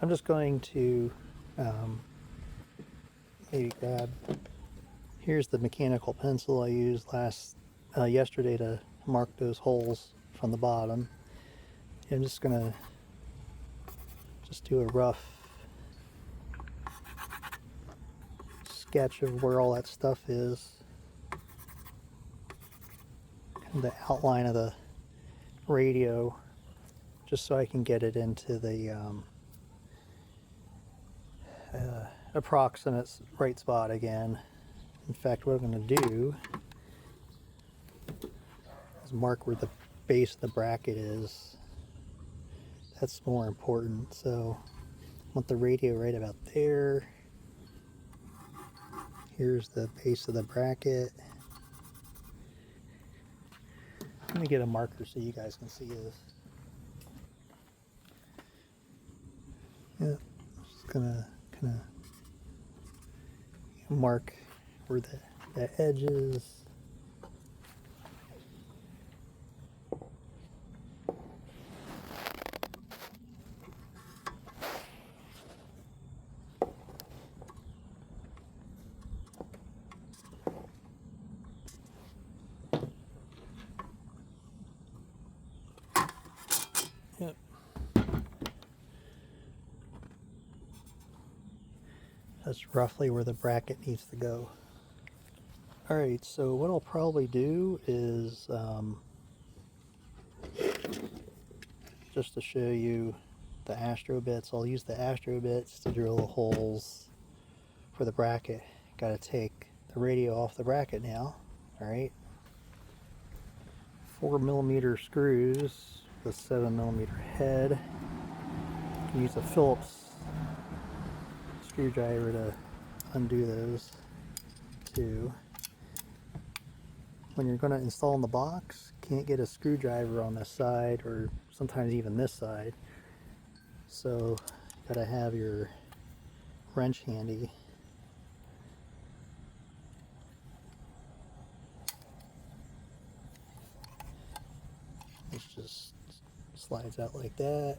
I'm just going to maybe grab, here's the mechanical pencil I used yesterday to mark those holes from the bottom. I'm just gonna do a rough sketch of where all that stuff is, and the outline of the radio, just so I can get it into the approximate right spot again. In fact, what I'm going to do is mark where the base of the bracket is. That's more important. So I want the radio right about there. Here's the base of the bracket. Let me get a marker so you guys can see this. Yeah, just gonna kind of mark where the edge is. Yep. That's roughly where the bracket needs to go. Alright, so what I'll probably do is, just to show you the Astro bits, I'll use the Astro bits to drill the holes for the bracket. Got to take the radio off the bracket now. Alright. 4mm screws with 7mm head. You can use a Phillips screwdriver to undo those too. When you're going to install in the box, can't get a screwdriver on this side, or sometimes even this side, so you gotta have your wrench handy. This just slides out like that.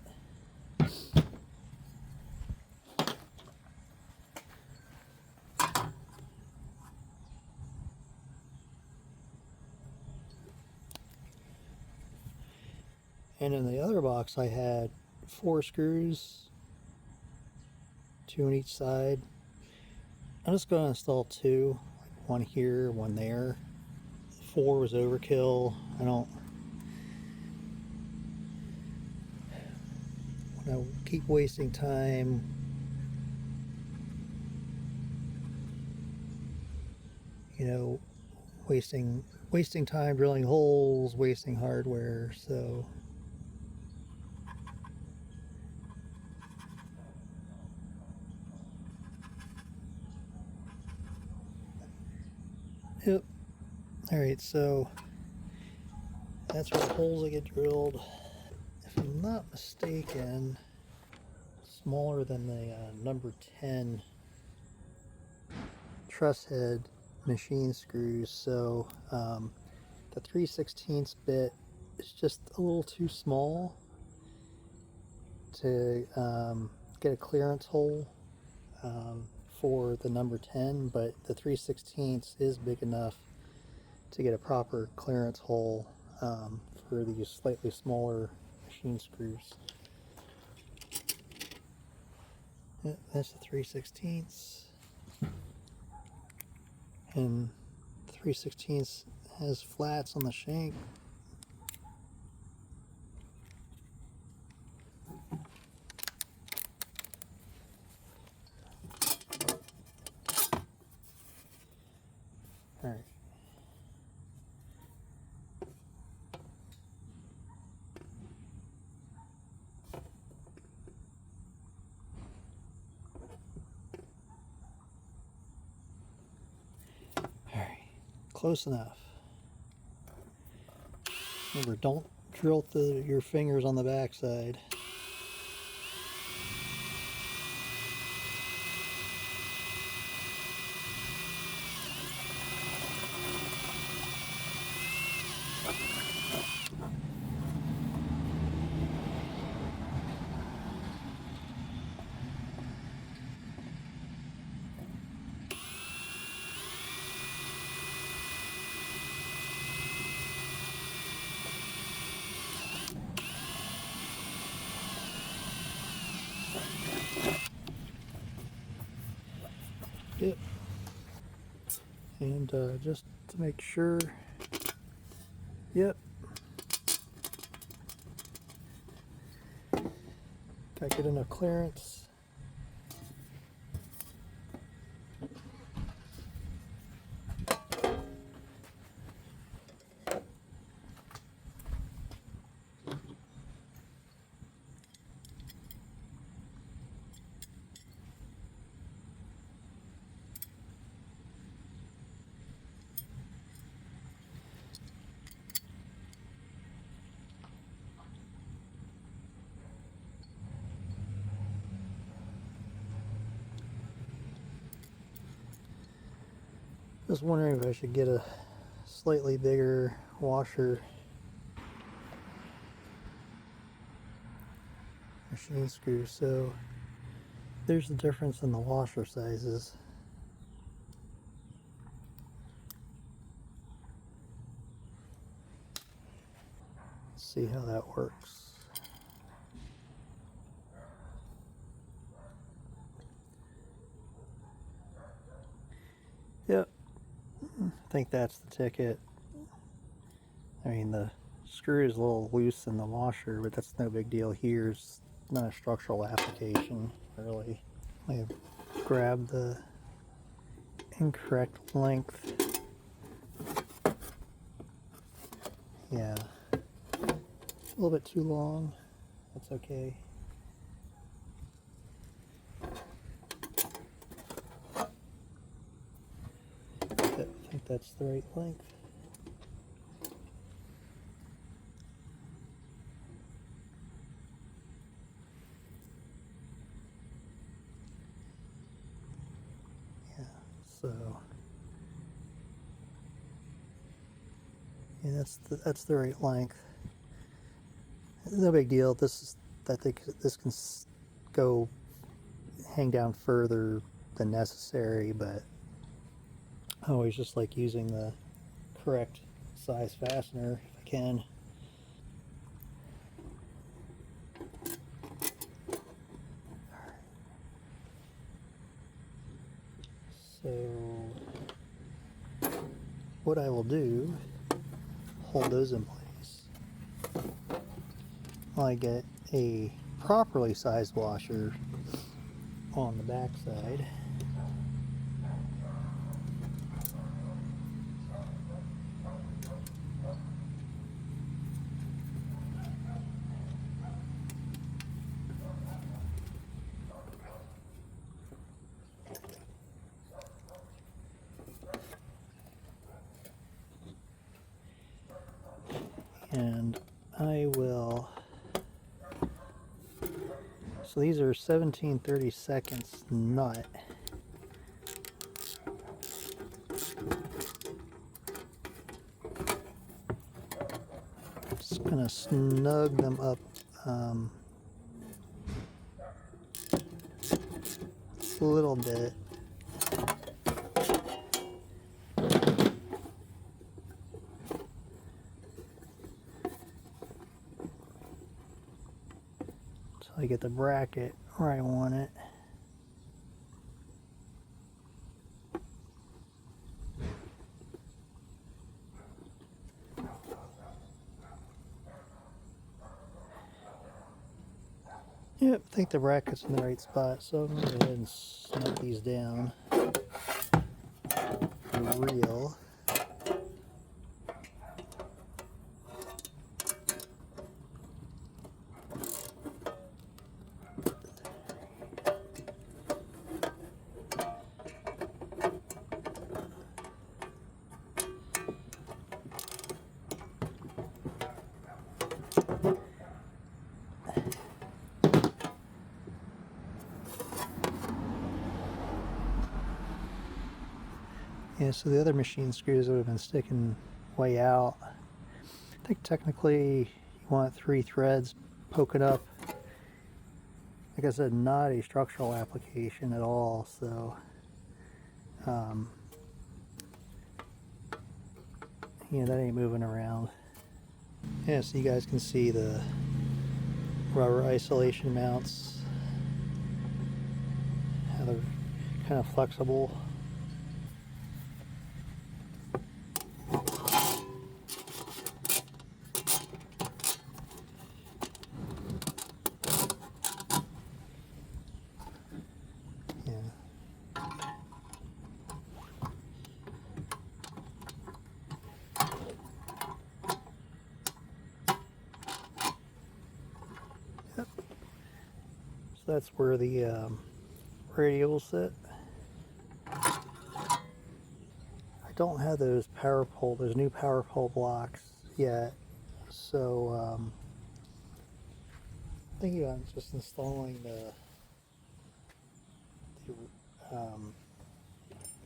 And in the other box I had 4 screws, 2 on each side. I'm just going to install 2, like one here, one there. 4 was overkill. I don't want to keep wasting time wasting time drilling holes, wasting hardware. So yep. Alright, so that's where the holes that get drilled. If I'm not mistaken, smaller than the number 10 truss head machine screws, so the 3/16 bit is just a little too small to get a clearance hole for the number 10, but the 3/16 is big enough to get a proper clearance hole for these slightly smaller machine screws. Yeah, that's the 3/16, and 3/16 has flats on the shank. All right. Close enough. Remember, don't drill through your fingers on the backside. Yep. And just to make sure, yep. Gotta get enough clearance. Just wondering if I should get a slightly bigger washer machine screw. So there's the difference in the washer sizes. Let's see how that works. Yep, I think that's the ticket. I mean, the screw is a little loose in the washer, but that's no big deal here. It's not a structural application, really. I have grabbed the incorrect length. Yeah, a little bit too long. That's okay. I think that's the right length. Yeah, so yeah, that's the right length. No big deal. I think this can go hang down further than necessary, but I always just like using the correct size fastener if I can. So what I will do, hold those in place while I get a properly sized washer on the back side. And I will, so these are 17/32 nut. Just gonna snug them up a little bit. So I get the bracket where I want it. Yep, I think the bracket's in the right spot, so I'm going to go ahead and snap these down for real. Yeah, so the other machine screws would have been sticking way out. I think technically you want 3 threads poking up. Like I said, not a structural application at all, so yeah, that ain't moving around. Yeah, so you guys can see the rubber isolation mounts, how they're kind of flexible. that's where the radio will sit. I don't have those new power pole blocks yet, so thinking about just installing the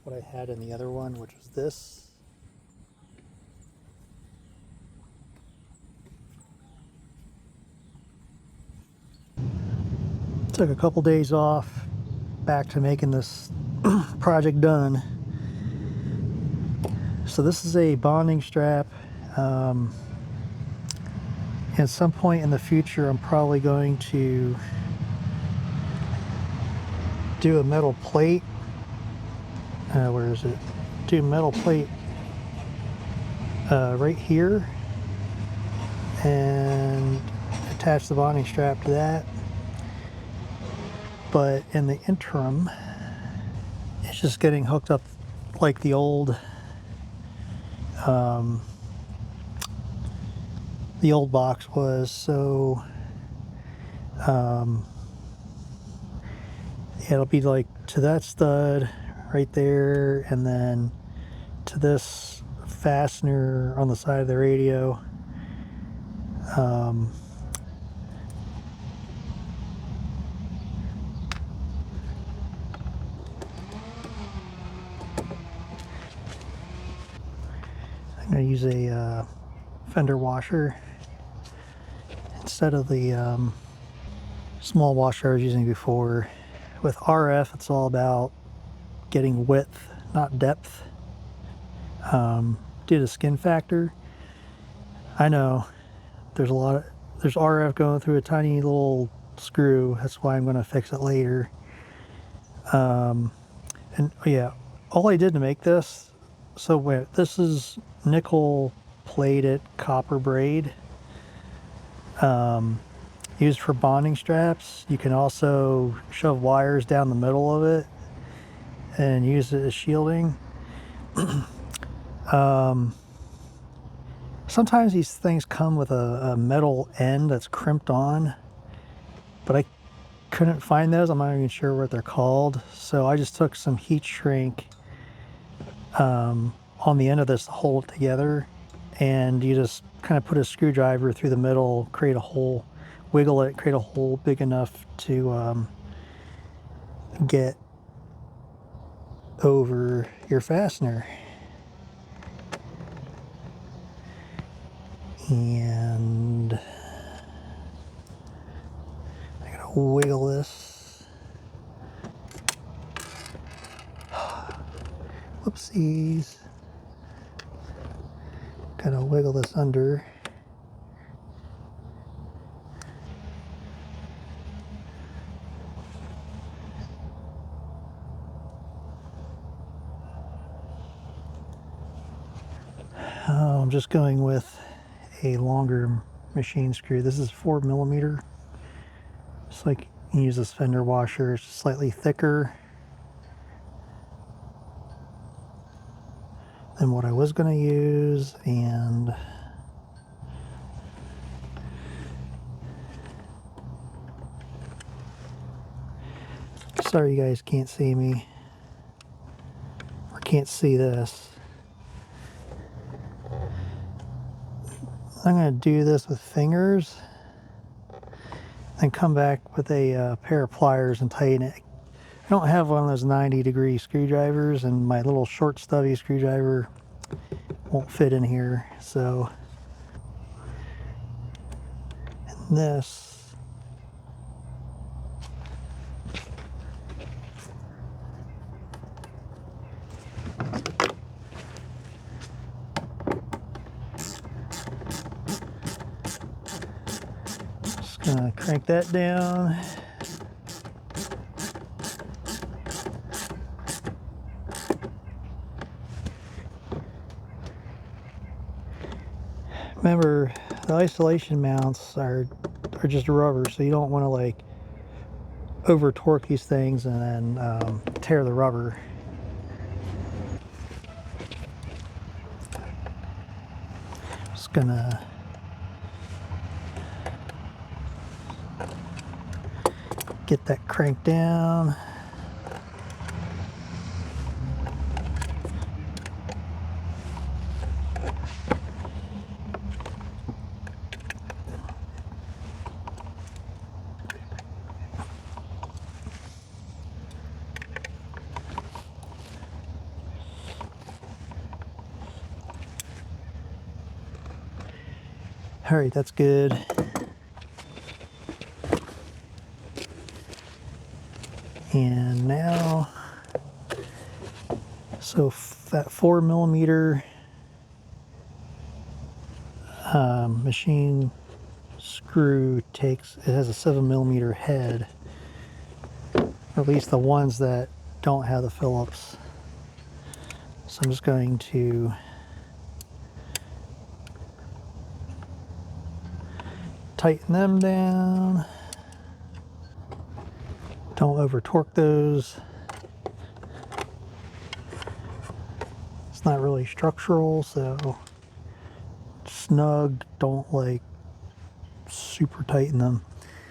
what I had in the other one, which was this. Took a couple days off, back to making this project done. So this is a bonding strap. At some point in the future, I'm probably going to do a metal plate. Where is it? Do a metal plate right here and attach the bonding strap to that. But in the interim, it's just getting hooked up like the old box was. So it'll be like to that stud right there, and then to this fastener on the side of the radio. I'm going to use a fender washer instead of the small washer I was using before. With RF, it's all about getting width, not depth, due to skin factor. I know there's RF going through a tiny little screw. That's why I'm going to fix it later. And yeah, all I did to make this, so wait, this is nickel plated copper braid, used for bonding straps. You can also shove wires down the middle of it and use it as shielding. Sometimes these things come with a metal end that's crimped on, but I couldn't find those. I'm not even sure what they're called. So I just took some heat shrink on the end of this to hold it together, and you just kind of put a screwdriver through the middle, create a hole, wiggle it, create a hole big enough to get over your fastener. And I'm gonna wiggle this. Whoopsies. Gotta wiggle this under. I'm just going with a longer machine screw. This is 4mm. Just like you can use this fender washer, it's slightly thicker than what I was going to use, and sorry you guys can't see me or can't see this. I'm going to do this with fingers and come back with a pair of pliers and tighten it. I don't have one of those 90-degree screwdrivers, and my little short stubby screwdriver won't fit in here. So, and this, just gonna crank that down. Remember, the isolation mounts are just rubber, so you don't want to like over torque these things and then tear the rubber. Just get that cranked down. All right, that's good. And now, so that 4mm machine screw takes, it has a 7mm head, or at least the ones that don't have the Phillips. So I'm just going to tighten them down. Don't over torque those. It's not really structural, so snug, don't like super tighten them.